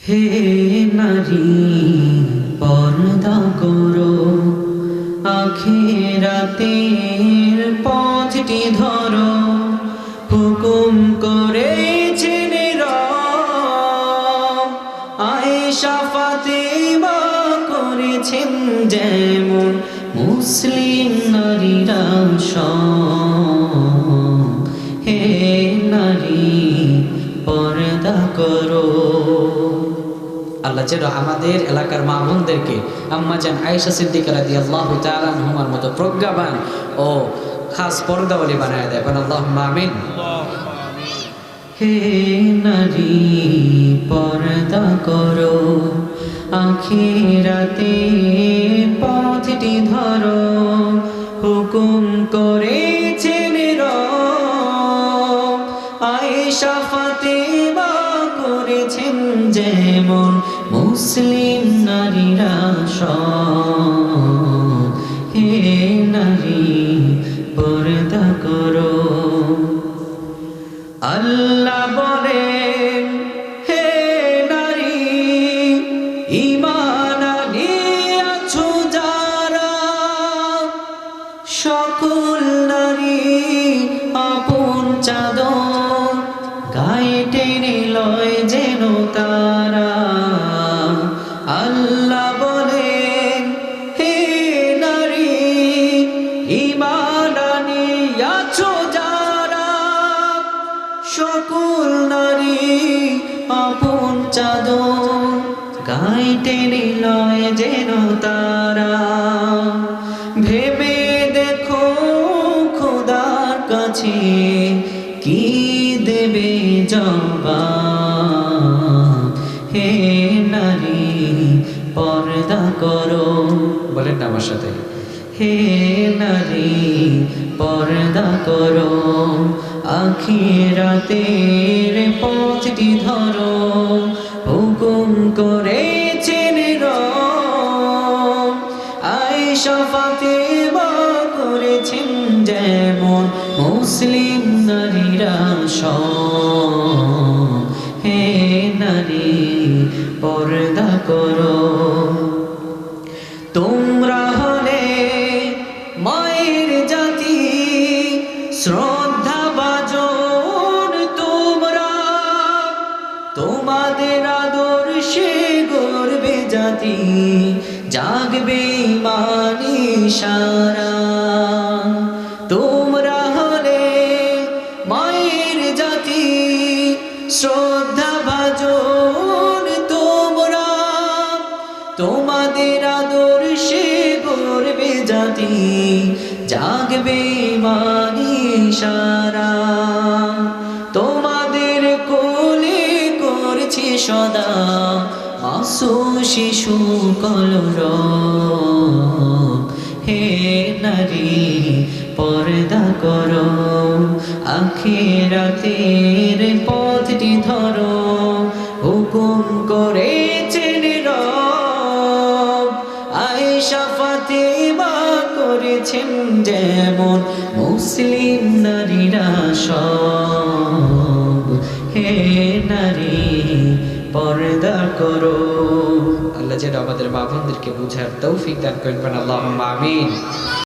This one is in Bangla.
হে নারী পর্দা করো, আখিরাতের পথটি ধরো, হুকুম করেছেন রব। আয়েশা ফাতেমা করেছেন যেমন, মুসলিম নারীরা সব। হে নারী পর্দা করো। আল্লাহ যেন আমাদের এলাকার মা বোনদেরকে আম্মা জান আয়েশা সিদ্দিকা রাদিয়াল্লাহু তাআলা আনহুমার মতো প্রজ্ঞাবান ও খাস পর্দাওয়ালি বানায় দেয়। আল্লাহুম্মা আমিন। হে নারী পর্দা করো, আখিরাতে পথটি ধরো, হুকুম করেছেন রব। আয়েশা ফাতেমা করেছেন যেমন, মুসলিম নারীরা সব। হে নারী পর্দা করো। আল্লাহ বলেন, হে নারী ঈমান আনিয়াছো যারা, সকল নারী আপন চাদর গায়ে টেনে লয় যেন তারা। আল্লাহ বলেন, হে নারী ঈমান আনিয়াছো যারা, সকল নারী আপন চাদর গায়ে টেনে লয় যেন তারা। ভেবে দেখো খোদার কাছে কি দেবে জবাব। হে নারী পর্দা করো। বলেন না আমার সাথে, হে নারী পর্দা করো, আখিরাতের পথটি ধরো, হুকুম করেছেন রব। আয়েশা ফাতেমা করেছেন যেমন, মুসলিম নারীরা সব। হে নারী পর্দা করো। তোমরা হলে মায়ের জাতি, শ্রদ্ধা ভাজন তোমরা, তোমাদের আদর্শে গর্বে জাতি, জাগবে ঈমানি সারা। তোমরা হলে মায়ের জাতি, শ্রদ্ধা ভাজন তোমরা, তোমাদের আদর্শে গর্বে জাতি, জাগবে ঈমানি সারা। তোমাদের কোলে করছে সদা মাসুম শিশু কলরব। হে নারী পর্দা করো, আখিরাতের পথটি ধরো, হুকুম করেছেন রব। আয়েশা ফাতেমা করেছেন যেমন, মুসলিম নারীরা সব। হে নারী পর্দা করো। আল্লাহ যেন আমাদের মা বোনদেরকে বুঝার তৌফিক দান করেন। আল্লাহুম্মা আমিন।